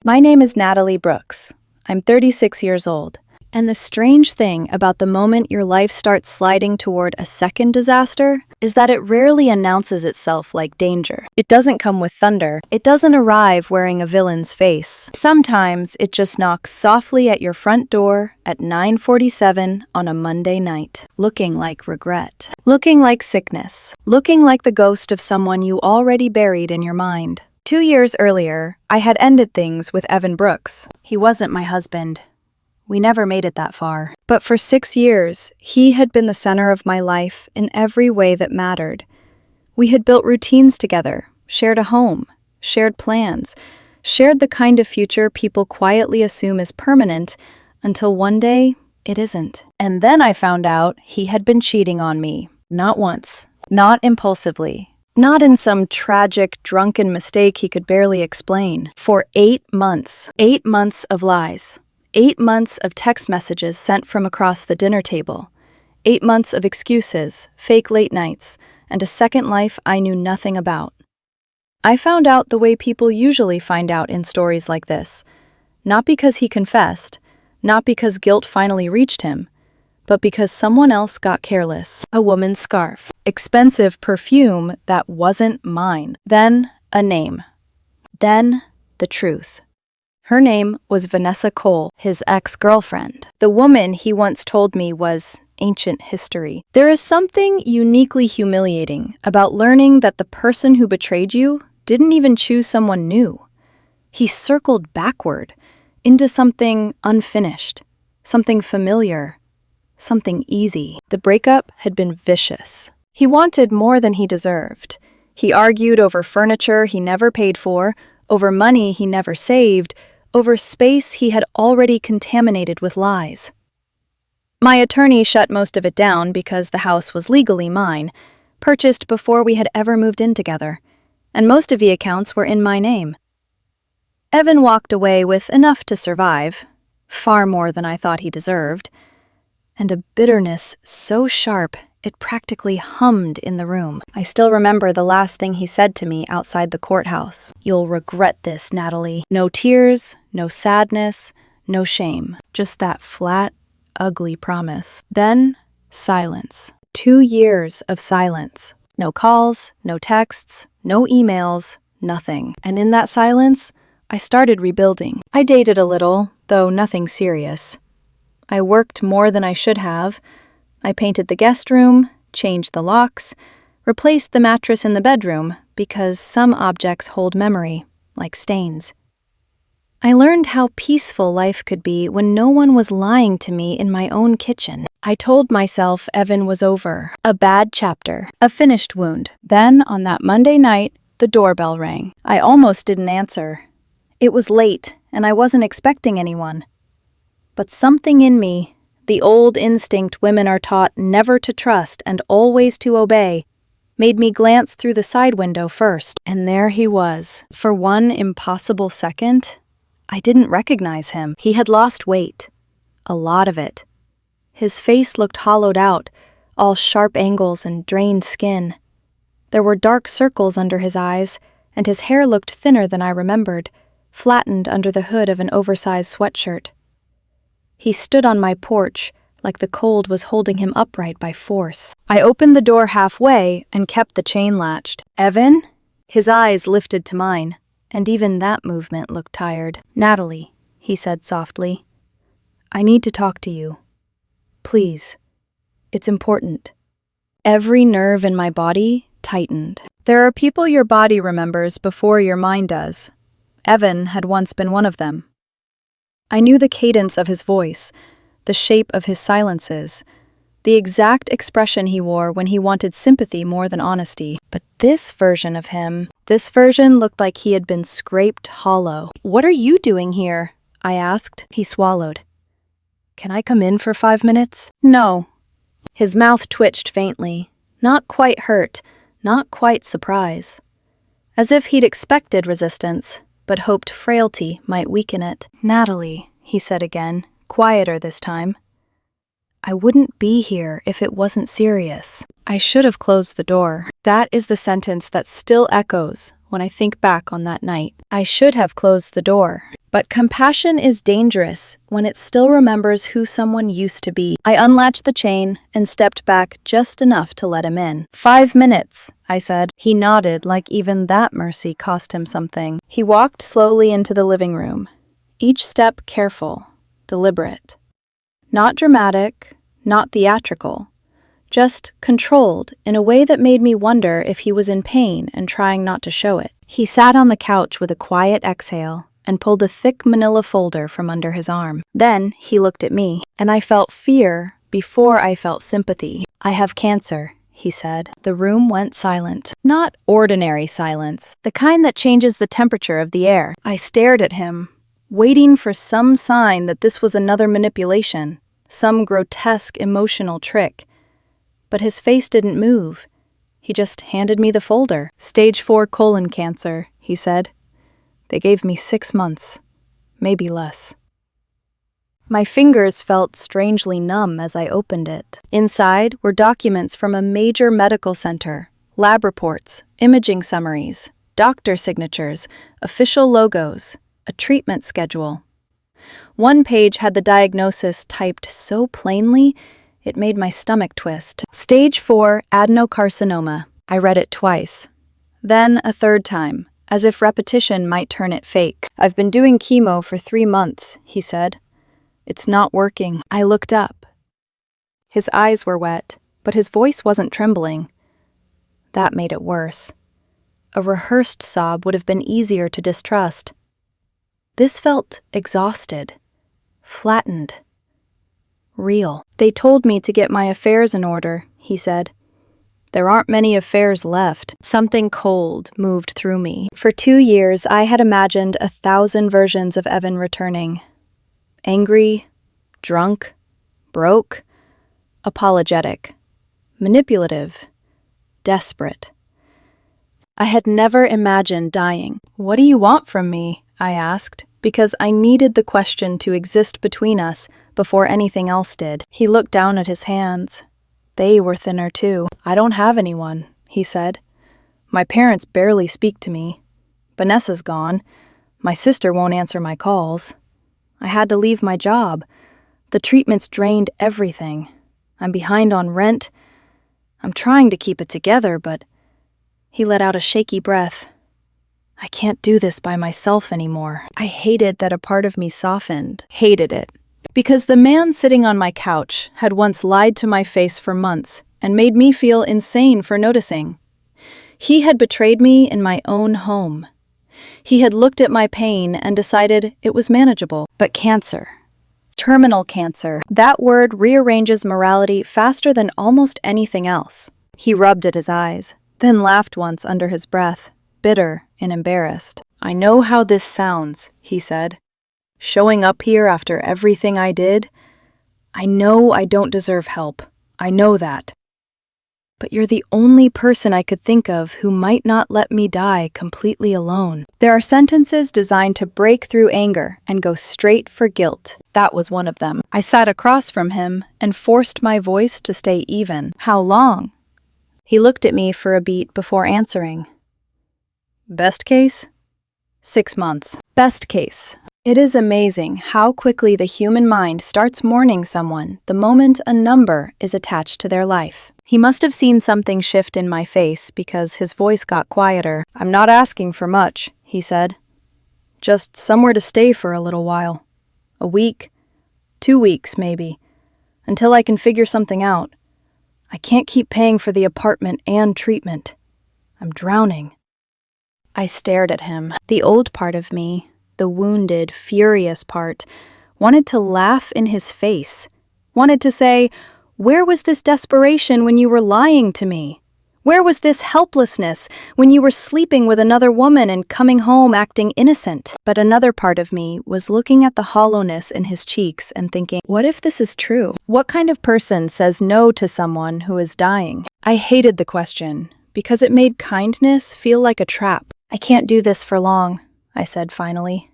My name is Natalie Brooks. I'm 36 years old. And the strange thing about the moment your life starts sliding toward a second disaster is that it rarely announces itself like danger. It doesn't come with thunder. It doesn't arrive wearing a villain's face. Sometimes it just knocks softly at your front door at 9:47 on a Monday night, looking like regret, looking like sickness, looking like the ghost of someone you already buried in your mind. 2 years earlier, I had ended things with Evan Brooks. He wasn't my husband. We never made it that far. But for 6 years, he had been the center of my life in every way that mattered. We had built routines together, shared a home, shared plans, shared the kind of future people quietly assume is permanent until one day it isn't. And then I found out he had been cheating on me. Not once, not impulsively, not in some tragic, drunken mistake he could barely explain. For 8 months. 8 months of lies. 8 months of text messages sent from across the dinner table. 8 months of excuses, fake late nights, and a second life I knew nothing about. I found out the way people usually find out in stories like this. Not because he confessed, not because guilt finally reached him, but because someone else got careless. A woman's scarf. Expensive perfume that wasn't mine. Then a name. Then the truth. Her name was Vanessa Cole, his ex-girlfriend. The woman he once told me was ancient history. There is something uniquely humiliating about learning that the person who betrayed you didn't even choose someone new. He circled backward into something unfinished, something familiar, something easy. The breakup had been vicious. He wanted more than he deserved. He argued over furniture he never paid for, over money he never saved, over space he had already contaminated with lies. My attorney shut most of it down because the house was legally mine, purchased before we had ever moved in together, and most of the accounts were in my name. Evan walked away with enough to survive, far more than I thought he deserved, and a bitterness so sharp it practically hummed in the room. I still remember the last thing he said to me outside the courthouse. "You'll regret this, Natalie." No tears, no sadness, no shame. Just that flat, ugly promise. Then, silence. 2 years of silence. No calls, no texts, no emails, nothing. And in that silence, I started rebuilding. I dated a little, though nothing serious. I worked more than I should have. I painted the guest room, changed the locks, replaced the mattress in the bedroom because some objects hold memory, like stains. I learned how peaceful life could be when no one was lying to me in my own kitchen. I told myself Evan was over, a bad chapter, a finished wound. Then, on that Monday night, the doorbell rang. I almost didn't answer. It was late, and I wasn't expecting anyone. But something in me, the old instinct women are taught never to trust and always to obey, made me glance through the side window first. And there he was. For one impossible second, I didn't recognize him. He had lost weight. A lot of it. His face looked hollowed out, all sharp angles and drained skin. There were dark circles under his eyes, and his hair looked thinner than I remembered, flattened under the hood of an oversized sweatshirt. He stood on my porch, like the cold was holding him upright by force. I opened the door halfway and kept the chain latched. "Evan?" His eyes lifted to mine, and even that movement looked tired. "Natalie," he said softly, "I need to talk to you. Please. It's important." Every nerve in my body tightened. There are people your body remembers before your mind does. Evan had once been one of them. I knew the cadence of his voice, the shape of his silences, the exact expression he wore when he wanted sympathy more than honesty. But this version of him, this version looked like he had been scraped hollow. "What are you doing here?" I asked. He swallowed. "Can I come in for 5 minutes?" "No." His mouth twitched faintly, not quite hurt, not quite surprise. As if he'd expected resistance, but hoped frailty might weaken it. "Natalie," he said again, quieter this time. "I wouldn't be here if it wasn't serious." I should have closed the door. That is the sentence that still echoes when I think back on that night. I should have closed the door. But compassion is dangerous when it still remembers who someone used to be. I unlatched the chain and stepped back just enough to let him in. 5 minutes, I said. He nodded like even that mercy cost him something. He walked slowly into the living room, each step careful, deliberate. Not dramatic, not theatrical, just controlled in a way that made me wonder if he was in pain and trying not to show it. He sat on the couch with a quiet exhale and pulled a thick manila folder from under his arm. Then he looked at me, and I felt fear before I felt sympathy. "I have cancer," he said. The room went silent. Not ordinary silence, the kind that changes the temperature of the air. I stared at him, waiting for some sign that this was another manipulation, some grotesque emotional trick. But his face didn't move. He just handed me the folder. "Stage 4 colon cancer," he said. "They gave me 6 months, maybe less." My fingers felt strangely numb as I opened it. Inside were documents from a major medical center, lab reports, imaging summaries, doctor signatures, official logos, a treatment schedule. One page had the diagnosis typed so plainly, it made my stomach twist. "Stage 4 adenocarcinoma." I read it twice, then a third time, as if repetition might turn it fake. "I've been doing chemo for 3 months," he said. "It's not working." I looked up. His eyes were wet, but his voice wasn't trembling. That made it worse. A rehearsed sob would have been easier to distrust. This felt exhausted, flattened, real. "They told me to get my affairs in order," he said. "There aren't many affairs left." Something cold moved through me. For 2 years, I had imagined 1,000 versions of Evan returning. Angry, drunk, broke, apologetic, manipulative, desperate. I had never imagined dying. "What do you want from me?" I asked, because I needed the question to exist between us before anything else did. He looked down at his hands. They were thinner too. "I don't have anyone," he said. "My parents barely speak to me. Vanessa's gone. My sister won't answer my calls. I had to leave my job. The treatments drained everything. I'm behind on rent. I'm trying to keep it together, but..." He let out a shaky breath. "I can't do this by myself anymore." I hated that a part of me softened. Hated it. Because the man sitting on my couch had once lied to my face for months and made me feel insane for noticing. He had betrayed me in my own home. He had looked at my pain and decided it was manageable. But cancer. Terminal cancer. That word rearranges morality faster than almost anything else. He rubbed at his eyes, then laughed once under his breath, bitter and embarrassed. "I know how this sounds," he said. "Showing up here after everything I did. I know I don't deserve help. I know that. But you're the only person I could think of who might not let me die completely alone." There are sentences designed to break through anger and go straight for guilt. That was one of them. I sat across from him and forced my voice to stay even. "How long?" He looked at me for a beat before answering. "Best case? 6 months. Best case." It is amazing how quickly the human mind starts mourning someone the moment a number is attached to their life. He must have seen something shift in my face because his voice got quieter. "I'm not asking for much," he said. "Just somewhere to stay for a little while. A week, 2 weeks maybe, until I can figure something out. I can't keep paying for the apartment and treatment. I'm drowning." I stared at him. The old part of me, the wounded, furious part, wanted to laugh in his face, wanted to say, "Where was this desperation when you were lying to me? Where was this helplessness when you were sleeping with another woman and coming home acting innocent?" But another part of me was looking at the hollowness in his cheeks and thinking, what if this is true? What kind of person says no to someone who is dying? I hated the question because it made kindness feel like a trap. "I can't do this for long," I said finally.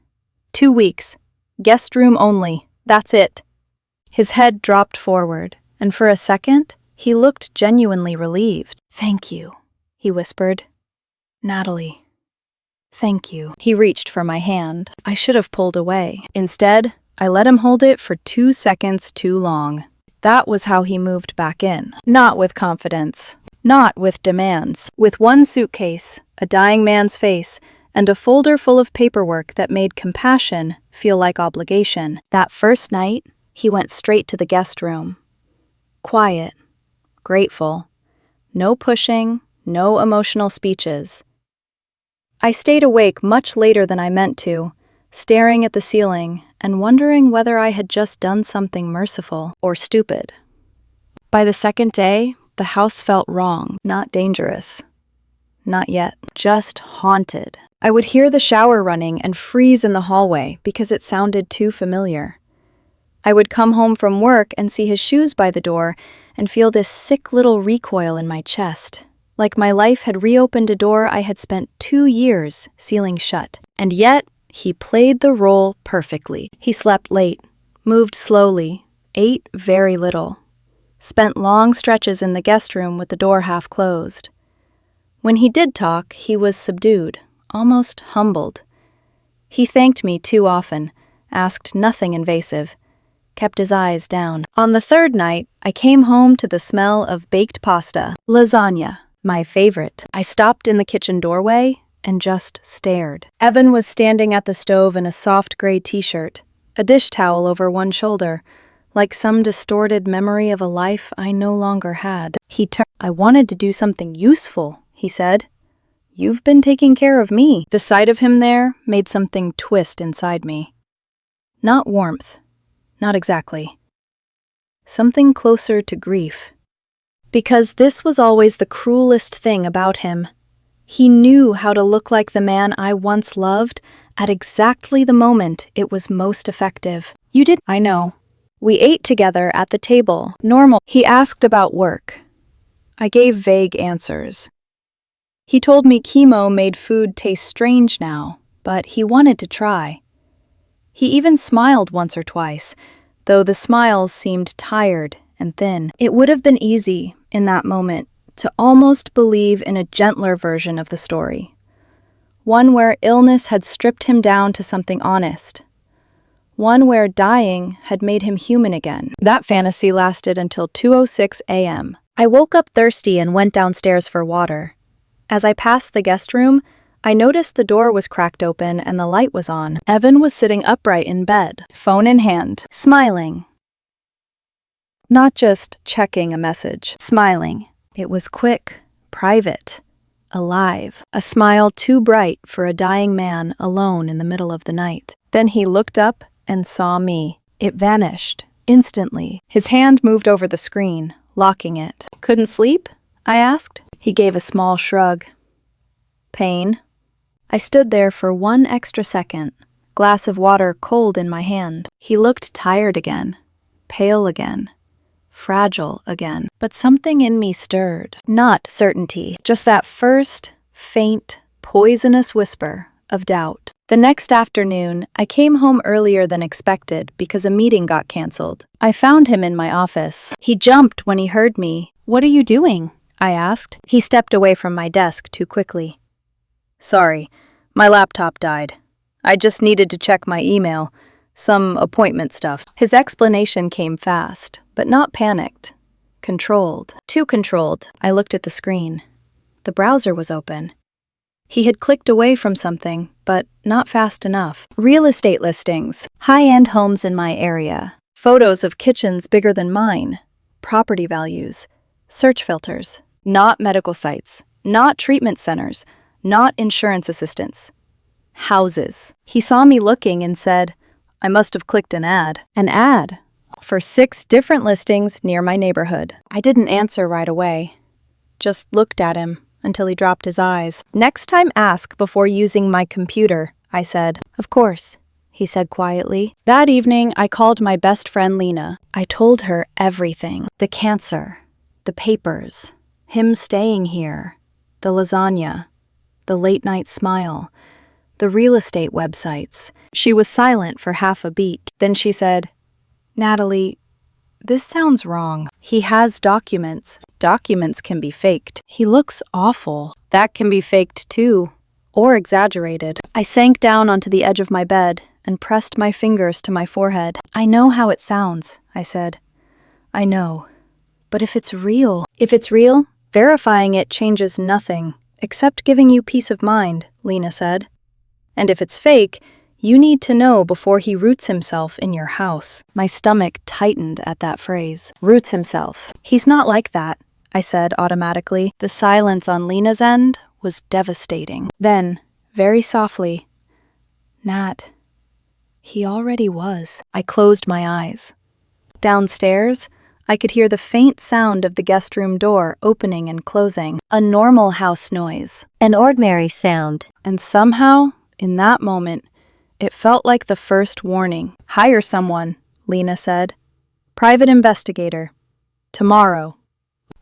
2 weeks. Guest room only. That's it." His head dropped forward, and for a second, he looked genuinely relieved. "Thank you," he whispered. "Natalie." Thank you. He reached for my hand. I should have pulled away. Instead, I let him hold it for 2 seconds too long. That was how he moved back in. Not with confidence. Not with demands. With one suitcase, a dying man's face, and a folder full of paperwork that made compassion feel like obligation. That first night, he went straight to the guest room. Quiet. Grateful. No pushing, no emotional speeches. I stayed awake much later than I meant to, staring at the ceiling and wondering whether I had just done something merciful or stupid. By the second day, the house felt wrong, not dangerous. Not yet, just haunted. I would hear the shower running and freeze in the hallway because it sounded too familiar. I would come home from work and see his shoes by the door and feel this sick little recoil in my chest, like my life had reopened a door I had spent 2 years sealing shut. And yet, he played the role perfectly. He slept late, moved slowly, ate very little, spent long stretches in the guest room with the door half closed. When he did talk, he was subdued, almost humbled. He thanked me too often, asked nothing invasive, kept his eyes down. On the third night, I came home to the smell of baked pasta, lasagna, my favorite. I stopped in the kitchen doorway and just stared. Evan was standing at the stove in a soft gray t-shirt, a dish towel over one shoulder, like some distorted memory of a life I no longer had. He turned. I wanted to do something useful, he said. You've been taking care of me. The sight of him there made something twist inside me. Not warmth. Not exactly. Something closer to grief. Because this was always the cruelest thing about him. He knew how to look like the man I once loved at exactly the moment it was most effective. You did? I know. We ate together at the table. Normal. He asked about work. I gave vague answers. He told me chemo made food taste strange now, but he wanted to try. He even smiled once or twice, though the smiles seemed tired and thin. It would have been easy, in that moment, to almost believe in a gentler version of the story. One where illness had stripped him down to something honest. One where dying had made him human again. That fantasy lasted until 2:06 a.m. I woke up thirsty and went downstairs for water. As I passed the guest room, I noticed the door was cracked open and the light was on. Evan was sitting upright in bed, phone in hand, smiling. Not just checking a message, smiling. It was quick, private, alive. A smile too bright for a dying man alone in the middle of the night. Then he looked up and saw me. It vanished, instantly. His hand moved over the screen, locking it. Couldn't sleep? I asked. He gave a small shrug. Pain? I stood there for 1 extra second, glass of water cold in my hand. He looked tired again, pale again, fragile again. But something in me stirred. Not certainty, just that first, faint, poisonous whisper of doubt. The next afternoon, I came home earlier than expected because a meeting got canceled. I found him in my office. He jumped when he heard me. What are you doing? I asked. He stepped away from my desk too quickly. Sorry, my laptop died. I just needed to check my email, some appointment stuff. His explanation came fast, but not panicked. Controlled. Too controlled. I looked at the screen. The browser was open. He had clicked away from something, but not fast enough. Real estate listings. High-end homes in my area. Photos of kitchens bigger than mine. Property values. Search filters. Not medical sites. Not treatment centers. Not insurance assistants. Houses. He saw me looking and said, I must have clicked an ad. An ad? For 6 different listings near my neighborhood. I didn't answer right away. Just looked at him until he dropped his eyes. Next time ask before using my computer, I said. Of course, he said quietly. That evening, I called my best friend Lena. I told her everything. The cancer, the papers, him staying here, the lasagna, the late-night smile, the real estate websites. She was silent for half a beat. Then she said, Natalie, this sounds wrong. He has documents. Documents can be faked. He looks awful. That can be faked too. or exaggerated. I sank down onto the edge of my bed and pressed my fingers to my forehead. "I know how it sounds," I said. "I know. But if it's real..." "If it's real, verifying it changes nothing, except giving you peace of mind," Lena said. "And if it's fake, you need to know before he roots himself in your house." My stomach tightened at that phrase. Roots himself. "He's not like that," I said automatically. The silence on Lena's end was devastating. Then, very softly, "Nat, he already was." I closed my eyes. Downstairs, I could hear the faint sound of the guest room door opening and closing. A normal house noise. An ordinary sound. And somehow, in that moment, it felt like the first warning. "Hire someone," Lena said. "Private investigator. Tomorrow."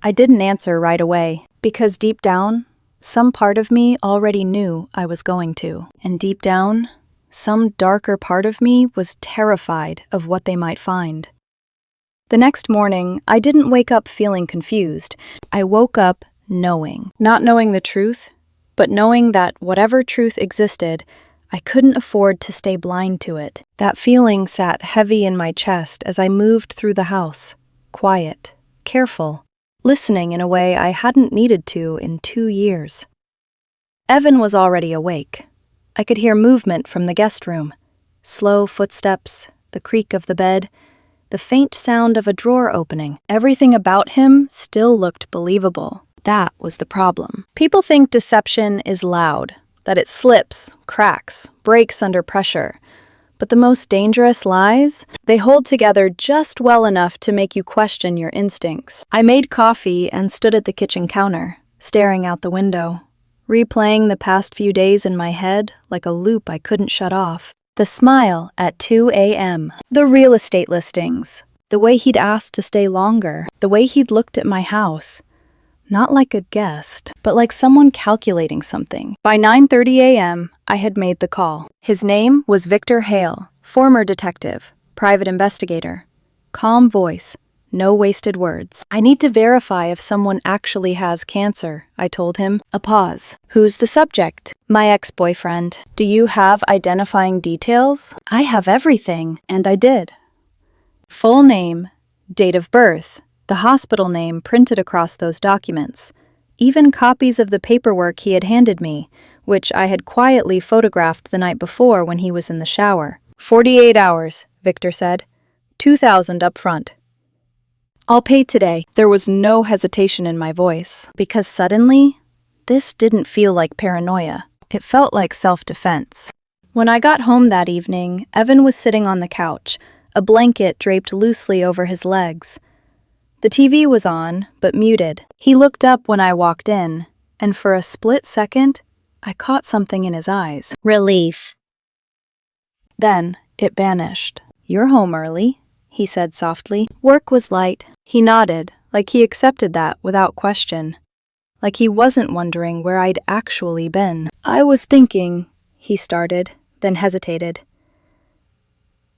I didn't answer right away, because deep down, some part of me already knew I was going to. And deep down, some darker part of me was terrified of what they might find. The next morning, I didn't wake up feeling confused. I woke up knowing. Not knowing the truth, but knowing that whatever truth existed, I couldn't afford to stay blind to it. That feeling sat heavy in my chest as I moved through the house, quiet, careful, listening in a way I hadn't needed to in 2 years. Evan was already awake. I could hear movement from the guest room. Slow footsteps, the creak of the bed, the faint sound of a drawer opening. Everything about him still looked believable. That was the problem. People think deception is loud, that it slips, cracks, breaks under pressure. But the most dangerous lies, they hold together just well enough to make you question your instincts. I made coffee and stood at the kitchen counter, staring out the window, replaying the past few days in my head like a loop I couldn't shut off. The smile at 2 a.m., the real estate listings, the way he'd asked to stay longer, the way he'd looked at my house. Not like a guest, but like someone calculating something. By 9:30 a.m., I had made the call. His name was Victor Hale, former detective, private investigator. Calm voice, no wasted words. "I need to verify if someone actually has cancer," I told him. A pause. "Who's the subject?" "My ex-boyfriend." "Do you have identifying details?" "I have everything." And I did. Full name, date of birth, the hospital name printed across those documents, even copies of the paperwork he had handed me, which I had quietly photographed the night before when he was in the shower. 48 hours, Victor said. 2,000 up front. "I'll pay today." There was no hesitation in my voice, because suddenly, this didn't feel like paranoia. It felt like self-defense. When I got home that evening, Evan was sitting on the couch, a blanket draped loosely over his legs. The TV was on, but muted. He looked up when I walked in, and for a split second, I caught something in his eyes. Relief. Then it vanished. "You're home early," he said softly. Work was light. He nodded, like he accepted that without question. Like he wasn't wondering where I'd actually been. "I was thinking," he started, then hesitated.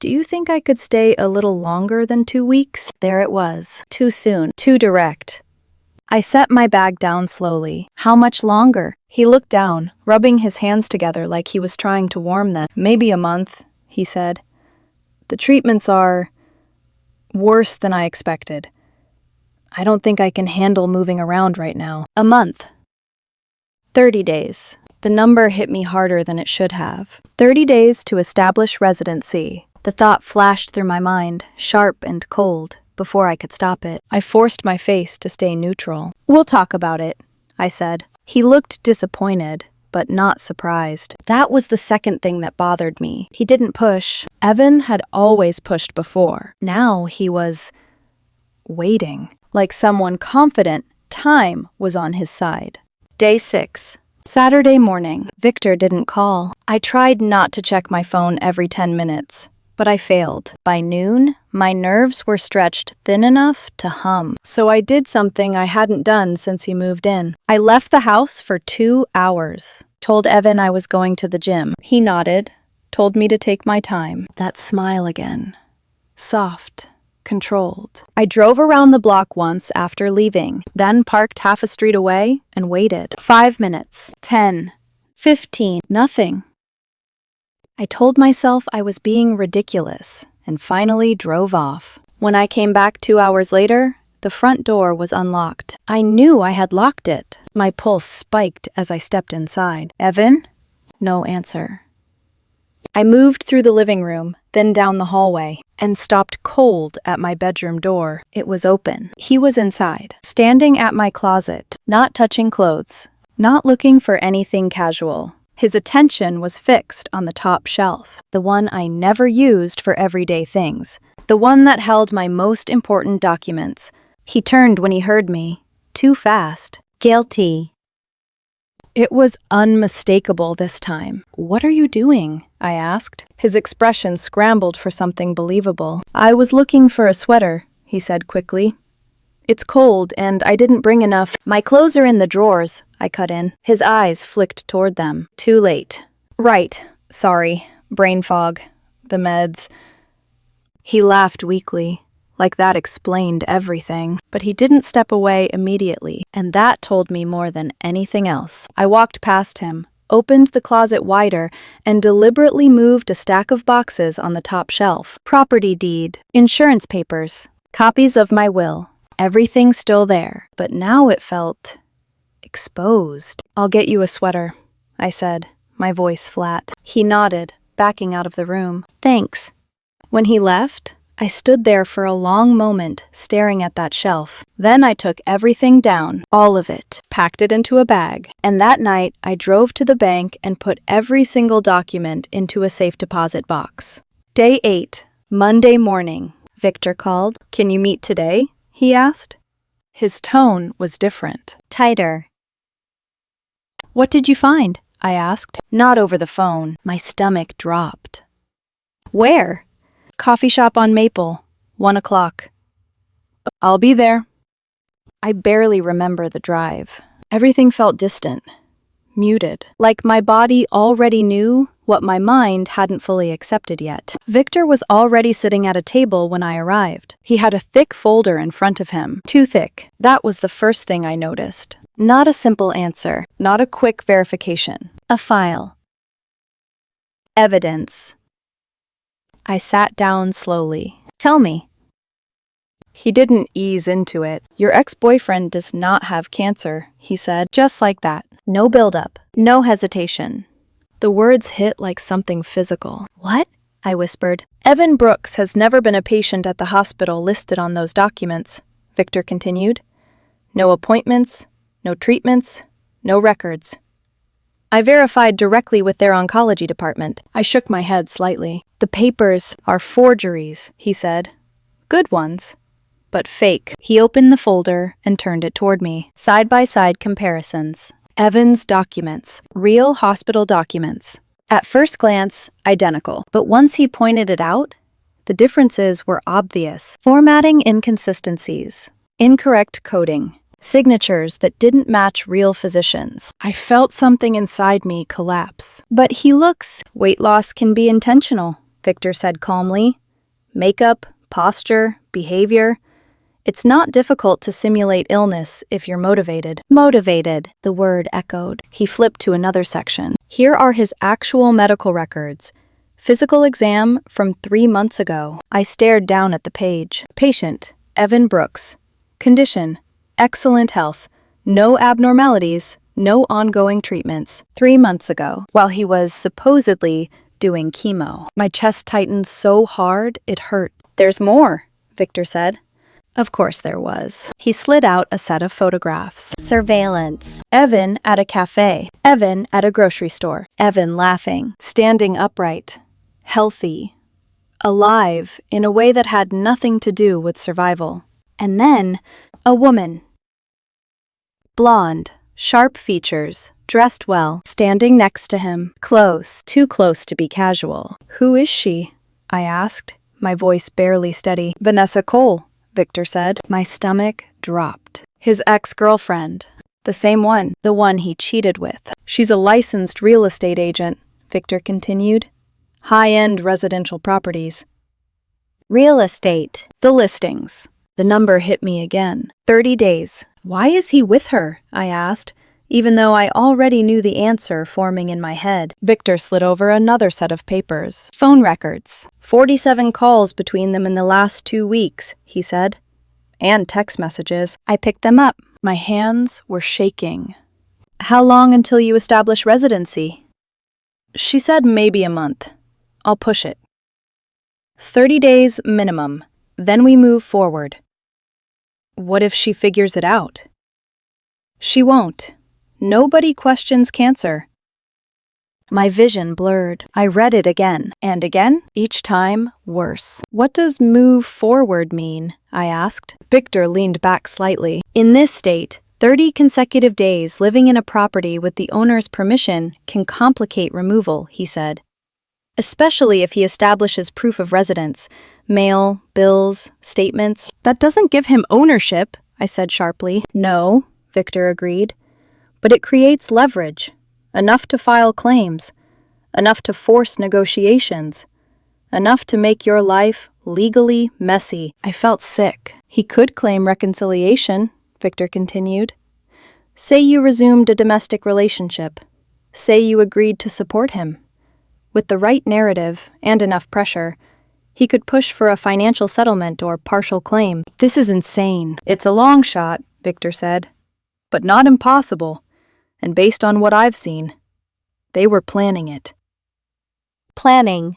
"Do you think I could stay a little longer than 2 weeks?" There it was. Too soon. Too direct. I set my bag down slowly. "How much longer?" He looked down, rubbing his hands together like he was trying to warm them. "Maybe a month," he said. "The treatments are worse than I expected. I don't think I can handle moving around right now." A month. 30 days. The number hit me harder than it should have. 30 days to establish residency. The thought flashed through my mind, sharp and cold, before I could stop it. I forced my face to stay neutral. "We'll talk about it," I said. He looked disappointed, but not surprised. That was the second thing that bothered me. He didn't push. Evan had always pushed before. Now he was waiting, like someone confident time was on his side. Day 6. Saturday morning. Victor didn't call. I tried not to check my phone every 10 minutes, but I failed. By noon, my nerves were stretched thin enough to hum. So I did something I hadn't done since he moved in. I left the house for 2 hours. Told Evan I was going to the gym. He nodded, told me to take my time. That smile again. Soft, controlled. I drove around the block once after leaving, then parked half a street away and waited. 5 minutes. 10. 15. Nothing. I told myself I was being ridiculous and finally drove off. When I came back 2 hours later, the front door was unlocked. I knew I had locked it. My pulse spiked as I stepped inside. Evan? No answer. I moved through the living room, then down the hallway, and stopped cold at my bedroom door. It was open. He was inside, standing at my closet, not touching clothes, not looking for anything casual. His attention was fixed on the top shelf, the one I never used for everyday things, the one that held my most important documents. He turned when he heard me, too fast. Guilty. It was unmistakable this time. "What are you doing?" I asked. His expression scrambled for something believable. "I was looking for a sweater," he said quickly. "It's cold, and I didn't bring enough." "My clothes are in the drawers," I cut in. His eyes flicked toward them. Too late. "Right. Sorry. Brain fog. The meds." He laughed weakly, like that explained everything. But he didn't step away immediately, and that told me more than anything else. I walked past him, opened the closet wider, and deliberately moved a stack of boxes on the top shelf. Property deed, insurance papers, copies of my will. Everything still there, but now it felt exposed. "I'll get you a sweater," I said, my voice flat. He nodded, backing out of the room. "Thanks." When he left, I stood there for a long moment, staring at that shelf. Then I took everything down, all of it, packed it into a bag. And that night, I drove to the bank and put every single document into a safe deposit box. Day 8, Monday morning. Victor called. "Can you meet today?" he asked. His tone was different. Tighter. "What did you find?" I asked. Not over the phone. My stomach dropped. "Where?" "Coffee shop on Maple, 1 o'clock. "I'll be there." I barely remember the drive. Everything felt distant, muted, like my body already knew what my mind hadn't fully accepted yet. Victor was already sitting at a table when I arrived. He had a thick folder in front of him, too thick. That was the first thing I noticed. Not a simple answer, not a quick verification. A file. Evidence. I sat down slowly. "Tell me." He didn't ease into it. "Your ex-boyfriend does not have cancer," he said, just like that. No build-up, no hesitation. The words hit like something physical. "What?" I whispered. "Evan Brooks has never been a patient at the hospital listed on those documents," Victor continued. "No appointments, no treatments, no records." I verified directly with their oncology department. I shook my head slightly. "The papers are forgeries," he said. "Good ones, but fake." He opened the folder and turned it toward me. Side-by-side comparisons. Evan's documents. Real hospital documents. At first glance, identical. But once he pointed it out, the differences were obvious. Formatting inconsistencies. Incorrect coding. Signatures that didn't match real physicians. I felt something inside me collapse. "But he looks..." "Weight loss can be intentional," Victor said calmly. "Makeup, posture, behavior. It's not difficult to simulate illness if you're motivated." Motivated, the word echoed. He flipped to another section. Here are his actual medical records. Physical exam from 3 months ago. I stared down at the page. Patient, Evan Brooks. Condition, excellent health. No abnormalities, no ongoing treatments. 3 months ago, while he was supposedly doing chemo. My chest tightened so hard it hurt. "There's more," Victor said. Of course there was. He slid out a set of photographs. Surveillance. Evan at a cafe. Evan at a grocery store. Evan laughing, standing upright, healthy, alive in a way that had nothing to do with survival. And then, a woman. Blonde, sharp features, dressed well, standing next to him. Close, too close to be casual. "Who is she?" I asked, my voice barely steady. "Vanessa Cole," Victor said. My stomach dropped. His ex-girlfriend. The same one, the one he cheated with. "She's a licensed real estate agent," Victor continued. "High-end residential properties." Real estate. The listings. The number hit me again. 30 days. "Why is he with her?" I asked. even though I already knew the answer forming in my head. Victor slid over another set of papers. Phone records. 47 calls between them in the last 2 weeks, he said. And text messages. I picked them up. My hands were shaking. How long until you establish residency? She said maybe a month. I'll push it. 30 days minimum. Then we move forward. What if she figures it out? She won't. Nobody questions cancer. My vision blurred. I read it again and again, each time worse. What does move forward mean? I asked. Victor leaned back slightly. In this state, 30 consecutive days living in a property with the owner's permission can complicate removal, he said. Especially if he establishes proof of residence, mail, bills, statements. That doesn't give him ownership, I said sharply. No, Victor agreed. But it creates leverage, enough to file claims, enough to force negotiations, enough to make your life legally messy. I felt sick. He could claim reconciliation, Victor continued. Say you resumed a domestic relationship. Say you agreed to support him. With the right narrative and enough pressure, he could push for a financial settlement or partial claim. This is insane. It's a long shot, Victor said, but not impossible. And based on what I've seen, they were planning it. Planning.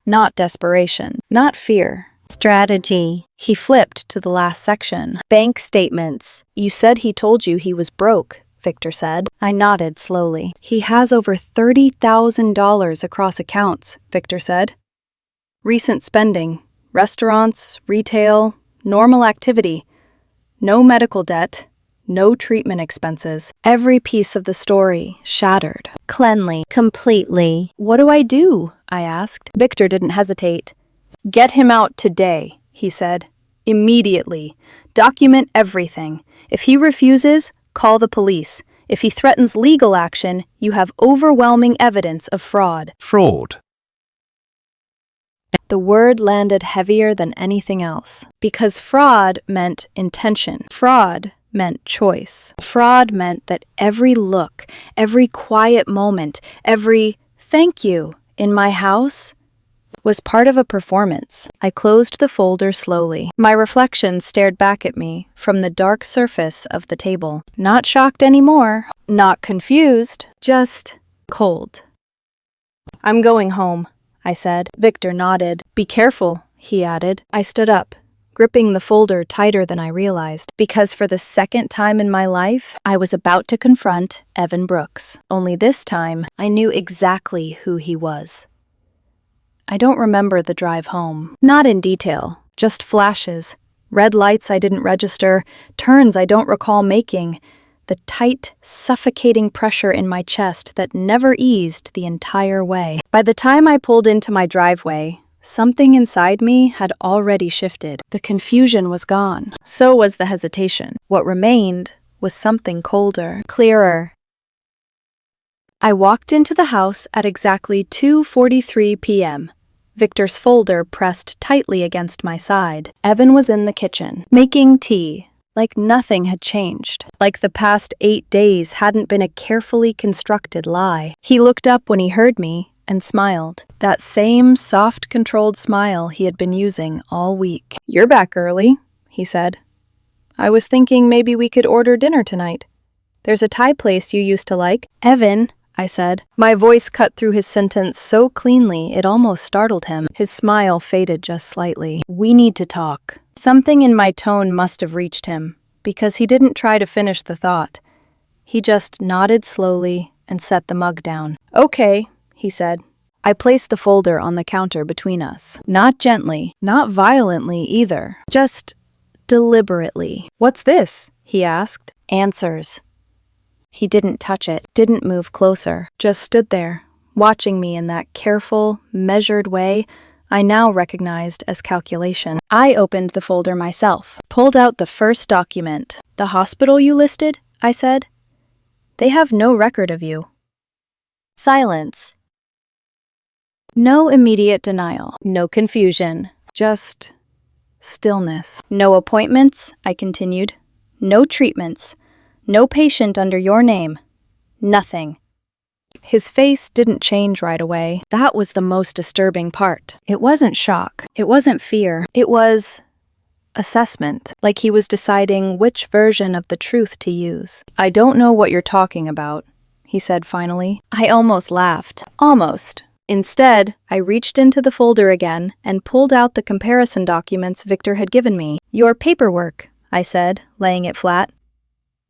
Not desperation, not fear. Strategy. He flipped to the last section. Bank statements. You said he told you he was broke, Victor said. I nodded slowly. He has over $30,000 across accounts, Victor said. Recent spending, restaurants, retail, normal activity. No medical debt, no treatment expenses. Every piece of the story shattered. Cleanly. Completely. What do I do? I asked. Victor didn't hesitate. Get him out today, he said. Immediately. Document everything. If he refuses, call the police. If he threatens legal action, you have overwhelming evidence of fraud. Fraud. The word landed heavier than anything else. Because fraud meant intention. Fraud meant choice. Fraud meant that every look, every quiet moment, every thank you in my house was part of a performance. I closed the folder slowly. My reflection stared back at me from the dark surface of the table. Not shocked anymore, not confused, just cold. I'm going home, I said. Victor nodded. Be careful, he added. I stood up, gripping the folder tighter than I realized, because for the second time in my life, I was about to confront Evan Brooks. Only this time, I knew exactly who he was. I don't remember the drive home. Not in detail, just flashes. Red lights I didn't register, turns I don't recall making, the tight, suffocating pressure in my chest that never eased the entire way. By the time I pulled into my driveway, something inside me had already shifted. The confusion was gone. So was the hesitation. What remained was something colder, clearer. I walked into the house at exactly 2:43 p.m. Victor's folder pressed tightly against my side. Evan was in the kitchen, making tea, like nothing had changed, like the past 8 days hadn't been a carefully constructed lie. He looked up when he heard me and smiled, that same soft, controlled smile he had been using all week. You're back early, he said. I was thinking maybe we could order dinner tonight. There's a Thai place you used to like. Evan, I said. My voice cut through his sentence so cleanly it almost startled him. His smile faded just slightly. We need to talk. Something in my tone must have reached him, because he didn't try to finish the thought. He just nodded slowly and set the mug down. Okay, he said. I placed the folder on the counter between us. Not gently, not violently either. Just deliberately. What's this? He asked. Answers. He didn't touch it, didn't move closer, just stood there, watching me in that careful, measured way I now recognized as calculation. I opened the folder myself, pulled out the first document. The hospital you listed? I said. They have no record of you. Silence. No immediate denial, no confusion, just stillness. No appointments, I continued. No treatments. No patient under your name. Nothing. His face didn't change right away. That was the most disturbing part. It wasn't shock. It wasn't fear. It was assessment, like he was deciding which version of the truth to use. I don't know what you're talking about, he said finally. I almost laughed. Almost. Instead, I reached into the folder again and pulled out the comparison documents Victor had given me. Your paperwork, I said, laying it flat.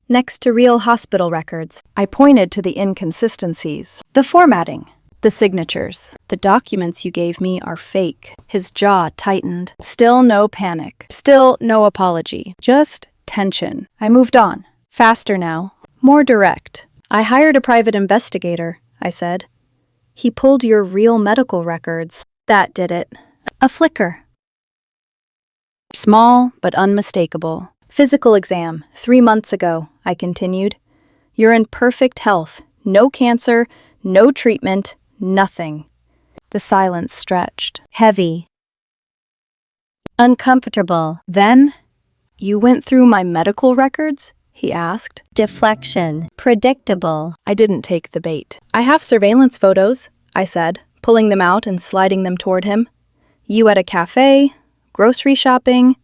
Next to real hospital records, I pointed to the inconsistencies. The formatting. The signatures. The documents you gave me are fake. His jaw tightened. Still no panic. Still no apology. Just tension. I moved on. Faster now. More direct. I hired a private investigator, I said. He pulled your real medical records. That did it. A flicker. Small, but unmistakable. Physical exam, 3 months ago, I continued. You're in perfect health. No cancer, no treatment, nothing. The silence stretched. Heavy. Uncomfortable. Then, you went through my medical records? He asked. Deflection. Predictable. I didn't take the bait. I have surveillance photos, I said, pulling them out and sliding them toward him. You at a cafe, grocery shopping,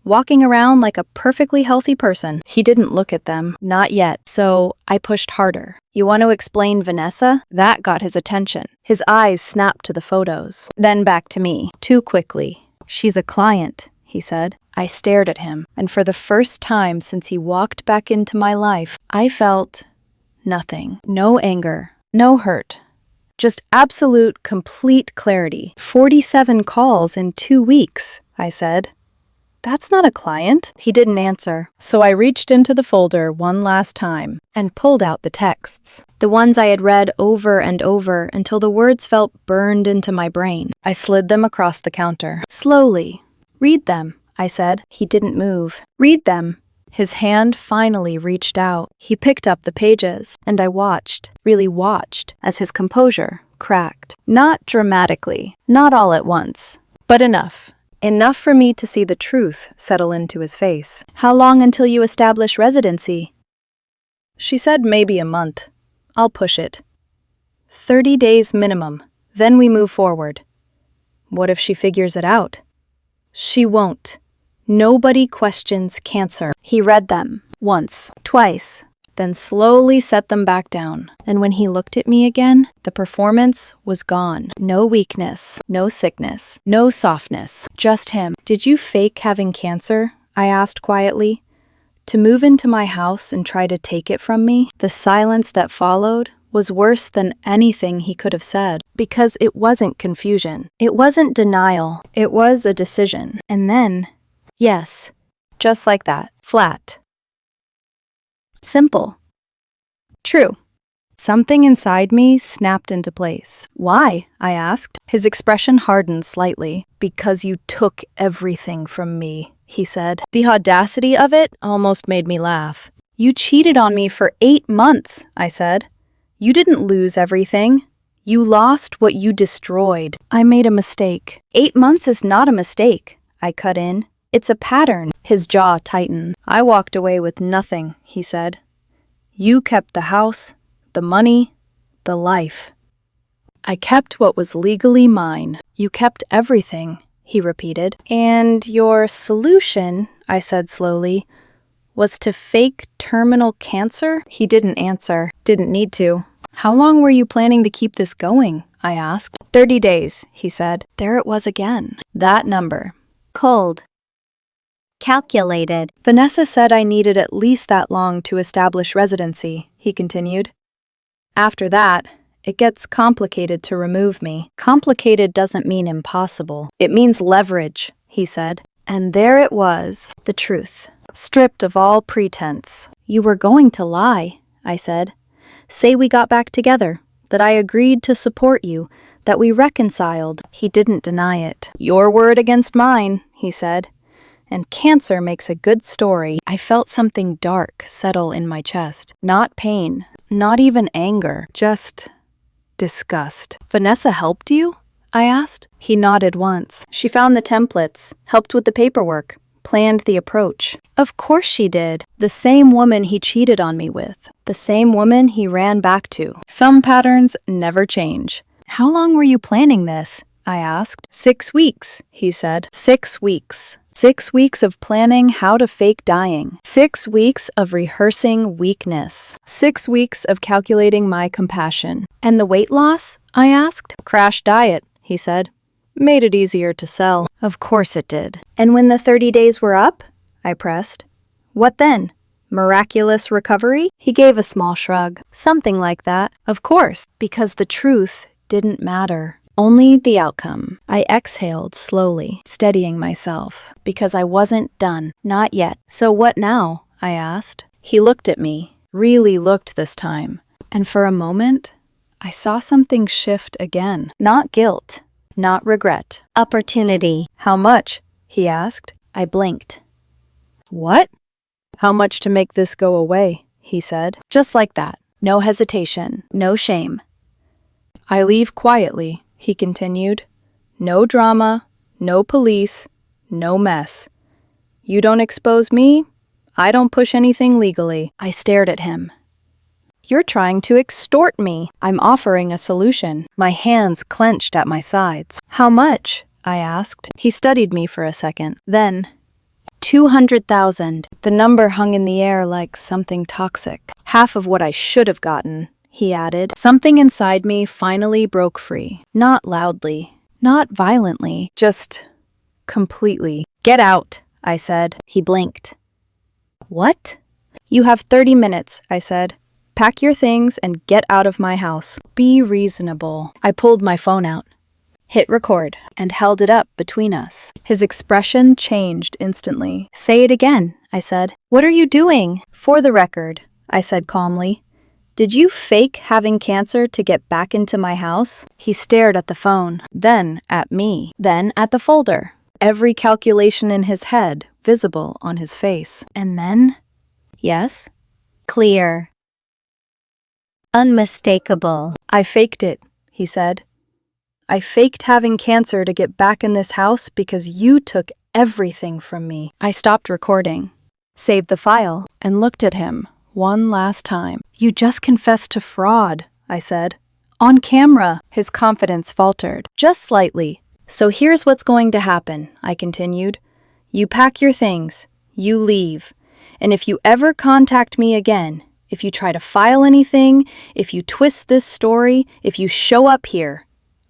walking around like a perfectly healthy person. He didn't look at them. Not yet. So I pushed harder. You want to explain Vanessa? That got his attention. His eyes snapped to the photos, then back to me, too quickly. She's a client, he said. I stared at him, and for the first time since he walked back into my life, I felt nothing. No anger, no hurt. Just absolute, complete clarity. 47 calls in 2 weeks, I said. That's not a client. He didn't answer, so I reached into the folder one last time and pulled out the texts. The ones I had read over and over until the words felt burned into my brain. I slid them across the counter. Slowly. Read them, I said. He didn't move. Read them. His hand finally reached out. He picked up the pages, and I watched, really watched, as his composure cracked. Not dramatically, not all at once, but enough. Enough for me to see the truth settle into his face. How long until you establish residency? She said maybe a month. I'll push it. 30 days minimum. Then we move forward. What if she figures it out? She won't. Nobody questions cancer. He read them. Once. Twice. Then slowly set them back down. And when he looked at me again, the performance was gone. No weakness, no sickness, no softness, just him. Did you fake having cancer? I asked quietly. To move into my house and try to take it from me? The silence that followed was worse than anything he could have said, because it wasn't confusion. It wasn't denial. It was a decision. And then, yes, just like that, flat. Simple. True. Something inside me snapped into place. Why? I asked. His expression hardened slightly. Because you took everything from me, he said. The audacity of it almost made me laugh. You cheated on me for 8 months, I said. You didn't lose everything. You lost what you destroyed. I made a mistake. 8 months is not a mistake, I cut in. It's a pattern. His jaw tightened. I walked away with nothing, he said. You kept the house, the money, the life. I kept what was legally mine. You kept everything, he repeated. And your solution, I said slowly, was to fake terminal cancer? He didn't answer. Didn't need to. How long were you planning to keep this going? I asked. 30 days, he said. There it was again. That number. Cold. Calculated. Vanessa said I needed at least that long to establish residency, he continued. After that, it gets complicated to remove me. Complicated doesn't mean impossible. It means leverage, he said. And there it was, the truth, stripped of all pretense. You were going to lie, I said. Say we got back together, that I agreed to support you, that we reconciled. He didn't deny it. Your word against mine, he said. And cancer makes a good story. I felt something dark settle in my chest. Not pain, not even anger, just disgust. Vanessa helped you? I asked. He nodded once. She found the templates, helped with the paperwork, planned the approach. Of course she did. The same woman he cheated on me with. The same woman he ran back to. Some patterns never change. How long were you planning this? I asked. 6 weeks, he said. 6 weeks. 6 weeks of planning how to fake dying. 6 weeks of rehearsing weakness. 6 weeks of calculating my compassion. And the weight loss? I asked. Crash diet, he said. Made it easier to sell. Of course it did. And when the 30 days were up? I pressed. What then? Miraculous recovery? He gave a small shrug. Something like that. Of course, because the truth didn't matter. Only the outcome. I exhaled slowly, steadying myself, because I wasn't done. Not yet. So what now? I asked. He looked at me, really looked this time. And for a moment, I saw something shift again. Not guilt. Not regret. Opportunity. How much? He asked. I blinked. What? How much to make this go away? He said. Just like that. No hesitation. No shame. I leave quietly, he continued. No drama. No police. No mess. You don't expose me. I don't push anything legally. I stared at him. You're trying to extort me. I'm offering a solution. My hands clenched at my sides. How much? I asked. He studied me for a second. Then, 200,000. The number hung in the air like something toxic. Half of what I should have gotten, he added. Something inside me finally broke free. Not loudly. Not violently. Just completely. Get out, I said. He blinked. What? You have 30 minutes, I said. Pack your things and get out of my house. Be reasonable. I pulled my phone out, hit record, and held it up between us. His expression changed instantly. Say it again, I said. What are you doing? For the record, I said calmly. Did you fake having cancer to get back into my house? He stared at the phone, then at me, then at the folder. Every calculation in his head visible on his face. And then, yes? Clear. Unmistakable. I faked it, he said. I faked having cancer to get back in this house because you took everything from me. I stopped recording, saved the file, and looked at him one last time. You just confessed to fraud, I said. On camera. His confidence faltered, just slightly. So here's what's going to happen, I continued. You pack your things, you leave, and if you ever contact me again, if you try to file anything, if you twist this story, if you show up here,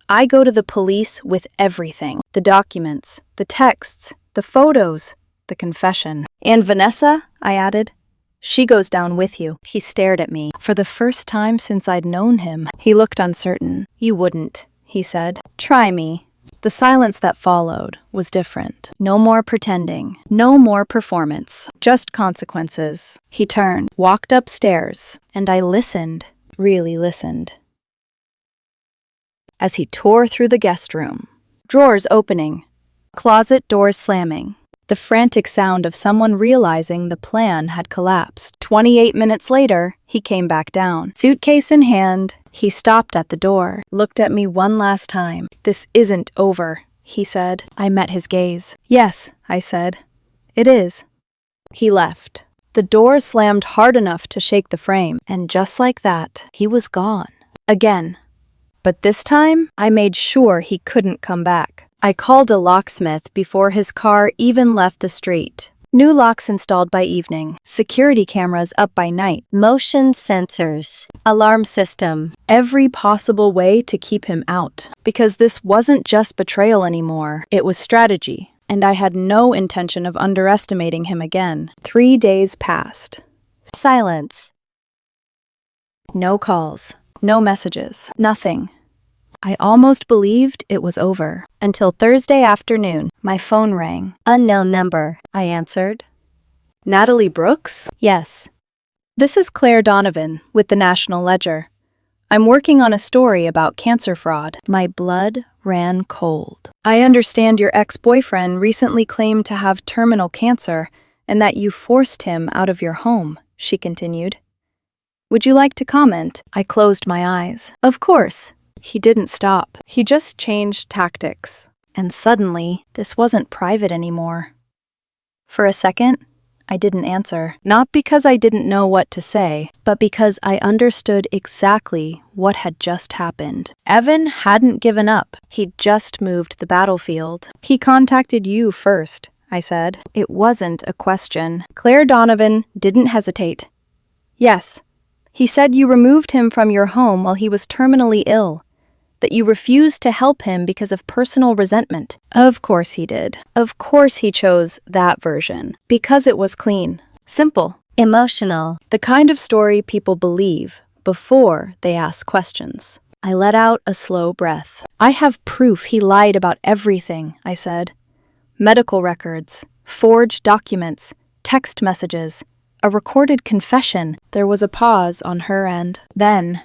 I go to the police with everything. The documents, the texts, the photos, the confession. And Vanessa, I added, she goes down with you. He stared at me. For the first time since I'd known him, he looked uncertain. You wouldn't, he said. Try me. The silence that followed was different. No more pretending. No more performance. Just consequences. He turned, walked upstairs, and I listened, really listened. As he tore through the guest room. Drawers opening. Closet doors slamming. The frantic sound of someone realizing the plan had collapsed. 28 minutes later, he came back down. Suitcase in hand, he stopped at the door, looked at me one last time. This isn't over, he said. I met his gaze. Yes, I said. It is. He left. The door slammed hard enough to shake the frame, and just like that, he was gone. Again. But this time, I made sure he couldn't come back. I called a locksmith before his car even left the street. New locks installed by evening. Security cameras up by night. Motion sensors. Alarm system. Every possible way to keep him out. Because this wasn't just betrayal anymore. It was strategy. And I had no intention of underestimating him again. 3 days passed. Silence. No calls. No messages. Nothing. I almost believed it was over. Until Thursday afternoon, my phone rang. Unknown number, I answered. Natalie Brooks? Yes. This is Claire Donovan with the National Ledger. I'm working on a story about cancer fraud. My blood ran cold. I understand your ex-boyfriend recently claimed to have terminal cancer and that you forced him out of your home, she continued. Would you like to comment? I closed my eyes. Of course. He didn't stop. He just changed tactics. And suddenly, this wasn't private anymore. For a second, I didn't answer. Not because I didn't know what to say, but because I understood exactly what had just happened. Evan hadn't given up. He'd just moved the battlefield. He contacted you first, I said. It wasn't a question. Claire Donovan didn't hesitate. Yes. He said you removed him from your home while he was terminally ill. That you refused to help him because of personal resentment. Of course he did. Of course he chose that version. Because it was clean. Simple. Emotional. The kind of story people believe before they ask questions. I let out a slow breath. I have proof he lied about everything, I said. Medical records, forged documents, text messages, a recorded confession. There was a pause on her end. Then,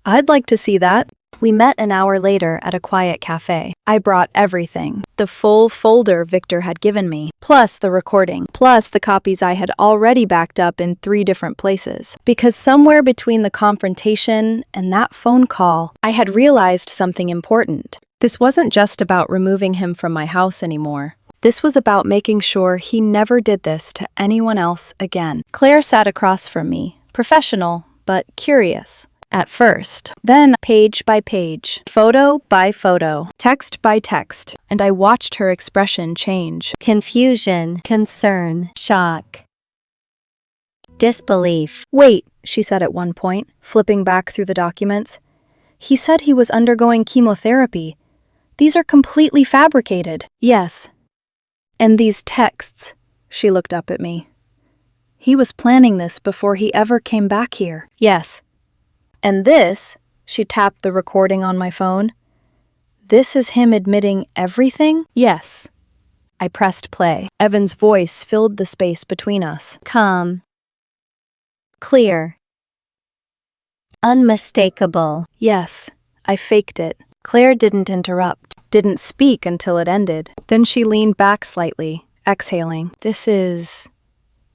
I'd like to see that. We met an hour later at a quiet cafe. I brought everything. The full folder Victor had given me, plus the recording, plus the copies I had already backed up in 3 different places. Because somewhere between the confrontation and that phone call, I had realized something important. This wasn't just about removing him from my house anymore. This was about making sure he never did this to anyone else again. Claire sat across from me, professional, but curious. At first, then page by page, photo by photo, text by text, and I watched her expression change. Confusion, concern, shock, disbelief. Wait, she said at one point, flipping back through the documents. He said he was undergoing chemotherapy. These are completely fabricated. Yes. And these texts, she looked up at me. He was planning this before he ever came back here. Yes. And this, she tapped the recording on my phone. This is him admitting everything? Yes. I pressed play. Evan's voice filled the space between us. Calm. Clear. Unmistakable. Yes, I faked it. Claire didn't interrupt, didn't speak until it ended. Then she leaned back slightly, exhaling. This is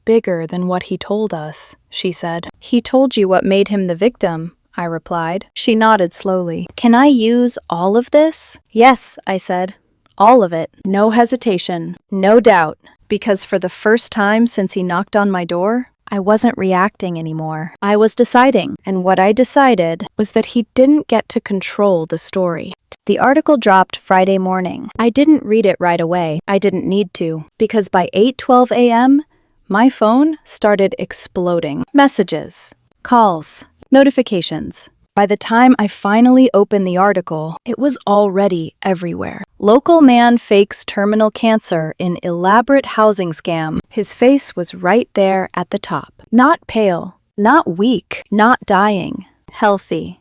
bigger than what he told us, she said. He told you what made him the victim, I replied. She nodded slowly. Can I use all of this? Yes, I said. All of it. No hesitation. No doubt. Because for the first time since he knocked on my door, I wasn't reacting anymore. I was deciding. And what I decided was that he didn't get to control the story. The article dropped Friday morning. I didn't read it right away. I didn't need to. Because by 8:12 a.m., my phone started exploding. Messages. Calls. Notifications. By the time I finally opened the article, it was already everywhere. Local man fakes terminal cancer in elaborate housing scam. His face was right there at the top. Not pale, not weak, not dying. Healthy.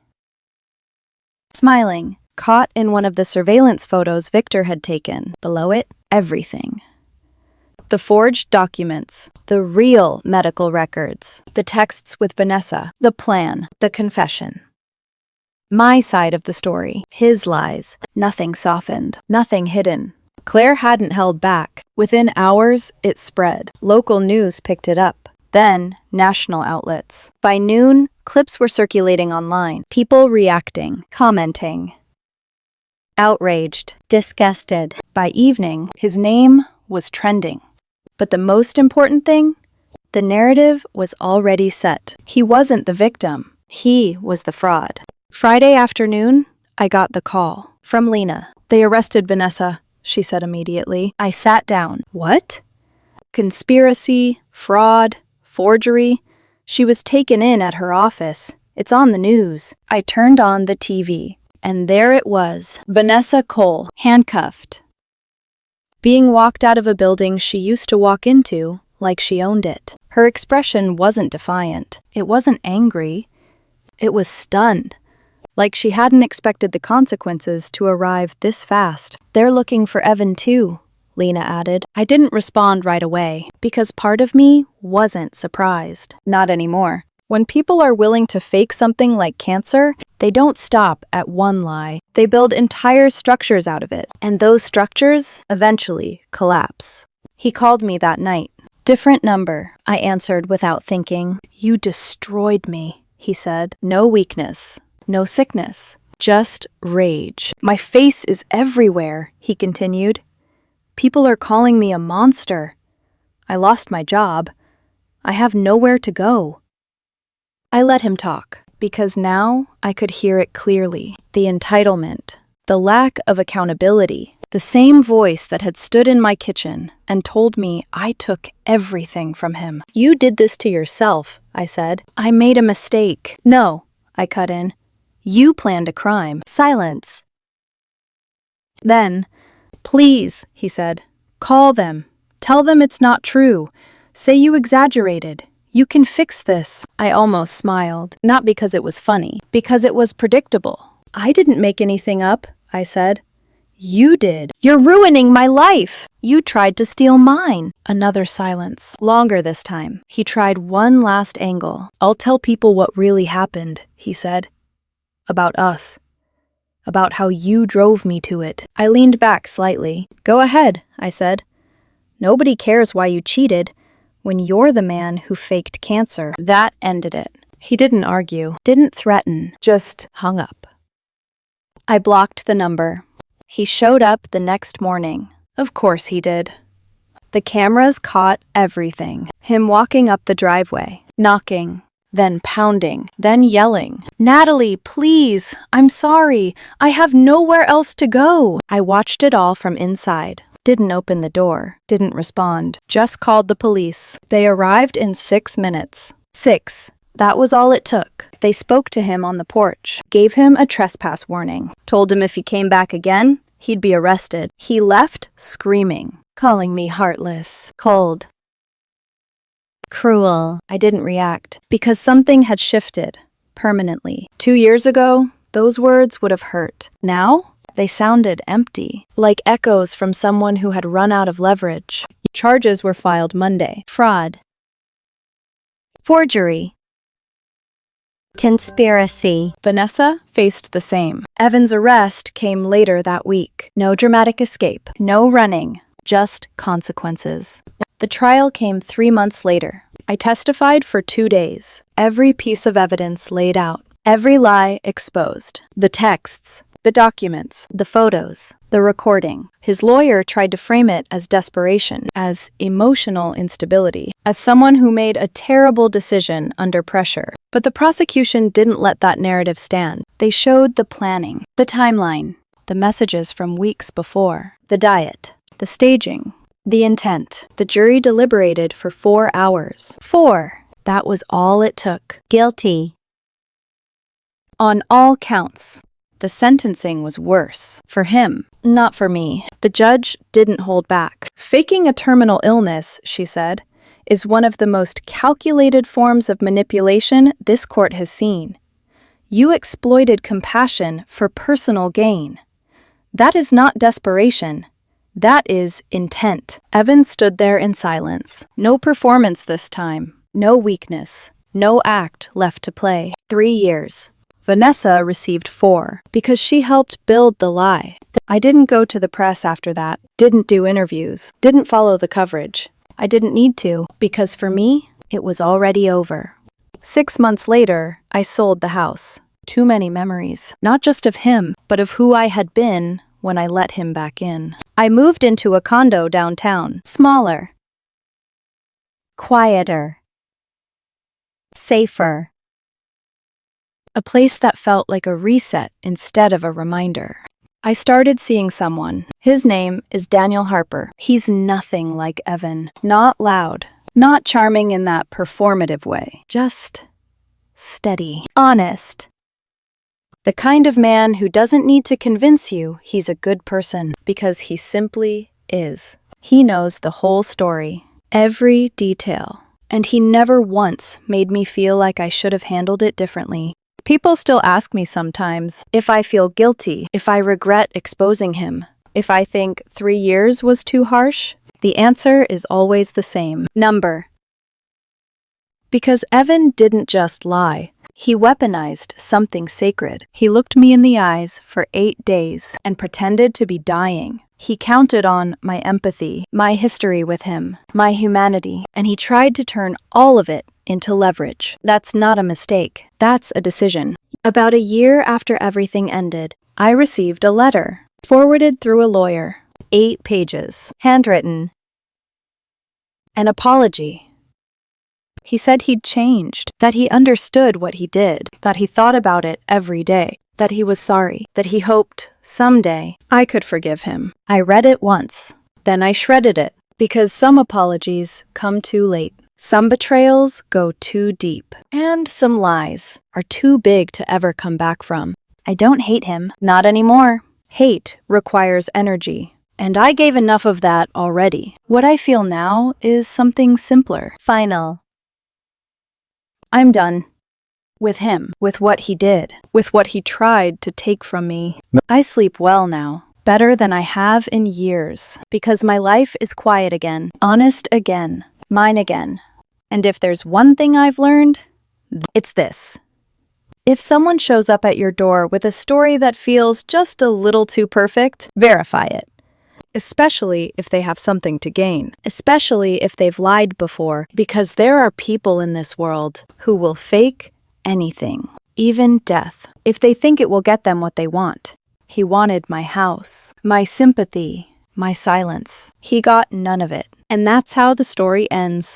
Smiling. Caught in one of the surveillance photos Victor had taken. Below it, everything. The forged documents, the real medical records, the texts with Vanessa, the plan, the confession. My side of the story, his lies, nothing softened, nothing hidden. Claire hadn't held back. Within hours, it spread. Local news picked it up. Then, national outlets. By noon, clips were circulating online, people reacting, commenting. Outraged, disgusted. By evening, his name was trending. But the most important thing, the narrative was already set. He wasn't the victim. He was the fraud. Friday afternoon, I got the call from Lena. They arrested Vanessa, she said immediately. I sat down. What? Conspiracy, fraud, forgery. She was taken in at her office. It's on the news. I turned on the TV, and there it was. Vanessa Cole, handcuffed. Being walked out of a building she used to walk into like she owned it. Her expression wasn't defiant. It wasn't angry. It was stunned. Like she hadn't expected the consequences to arrive this fast. They're looking for Evan too, Lena added. I didn't respond right away because part of me wasn't surprised. Not anymore. When people are willing to fake something like cancer, they don't stop at one lie. They build entire structures out of it, and those structures eventually collapse. He called me that night. Different number, I answered without thinking. You destroyed me, he said. No weakness, no sickness, just rage. My face is everywhere, he continued. People are calling me a monster. I lost my job. I have nowhere to go. I let him talk, because now I could hear it clearly. The entitlement, the lack of accountability, the same voice that had stood in my kitchen and told me I took everything from him. You did this to yourself, I said. I made a mistake. No, I cut in. You planned a crime. Silence. Then, please, he said, call them. Tell them it's not true. Say you exaggerated. You can fix this. I almost smiled, not because it was funny, because it was predictable. I didn't make anything up, I said. You did. You're ruining my life. You tried to steal mine. Another silence, longer this time. He tried one last angle. I'll tell people what really happened, he said. About us. About how you drove me to it. I leaned back slightly. Go ahead, I said. Nobody cares why you cheated when you're the man who faked cancer. That ended it. He didn't argue, didn't threaten, just hung up. I blocked the number. He showed up the next morning. Of course he did. The cameras caught everything. Him walking up the driveway, knocking, then pounding, then yelling. Natalie, please, I'm sorry. I have nowhere else to go. I watched it all from inside. Didn't open the door, didn't respond, just called the police. They arrived in 6 minutes. 6. That was all it took. They spoke to him on the porch, gave him a trespass warning, told him if he came back again, he'd be arrested. He left screaming, calling me heartless, cold, Cruel. I didn't react, because something had shifted, permanently. 2 years ago, those words would have hurt. Now, they sounded empty, like echoes from someone who had run out of leverage. Charges were filed Monday. Fraud. Forgery. Conspiracy. Vanessa faced the same. Evan's arrest came later that week. No dramatic escape, no running, just consequences. The trial came 3 months later. I testified for 2 days. Every piece of evidence laid out. Every lie exposed. The texts, the documents, the photos, the recording. His lawyer tried to frame it as desperation, as emotional instability, as someone who made a terrible decision under pressure. But the prosecution didn't let that narrative stand. They showed the planning, the timeline, the messages from weeks before, the diet, the staging, the intent. The jury deliberated for 4 hours. 4. That was all it took. Guilty. On all counts. The sentencing was worse. For him, not for me. The judge didn't hold back. Faking a terminal illness, she said, is one of the most calculated forms of manipulation this court has seen. You exploited compassion for personal gain. That is not desperation. That is intent. Evan stood there in silence. No performance this time. No weakness. No act left to play. 3 years. Vanessa received 4 because she helped build the lie. I didn't go to the press after that. Didn't do interviews. Didn't follow the coverage. I didn't need to, because for me, it was already over. 6 months later, I sold the house. Too many memories. Not just of him, but of who I had been when I let him back in. I moved into a condo downtown. Smaller. Quieter. Safer. A place that felt like a reset instead of a reminder. I started seeing someone. His name is Daniel Harper. He's nothing like Evan. Not loud. Not charming in that performative way. Just steady. Honest. The kind of man who doesn't need to convince you he's a good person, because he simply is. He knows the whole story, every detail, and he never once made me feel like I should have handled it differently. People still ask me sometimes if I feel guilty, if I regret exposing him, if I think 3 years was too harsh. The answer is always the same. Number. Because Evan didn't just lie. He weaponized something sacred. He looked me in the eyes for 8 days and pretended to be dying. He counted on my empathy, my history with him, my humanity, and he tried to turn all of it into leverage. That's not a mistake. That's a decision. About a year after everything ended, I received a letter, forwarded through a lawyer. 8 pages. Handwritten. An apology. He said he'd changed, that he understood what he did, that he thought about it every day, that he was sorry, that he hoped someday I could forgive him. I read it once, then I shredded it, because some apologies come too late. Some betrayals go too deep, and some lies are too big to ever come back from. I don't hate him, not anymore. Hate requires energy, and I gave enough of that already. What I feel now is something simpler. Final. I'm done. With him, with what he did, with what he tried to take from me. I sleep well now, better than I have in years, because my life is quiet again, honest again, mine again. And if there's one thing I've learned, it's this. If someone shows up at your door with a story that feels just a little too perfect, verify it. Especially if they have something to gain. Especially if they've lied before, because there are people in this world who will fake anything, even death, if they think it will get them what they want. He wanted my house, my sympathy, my silence. He got none of it. And that's how the story ends.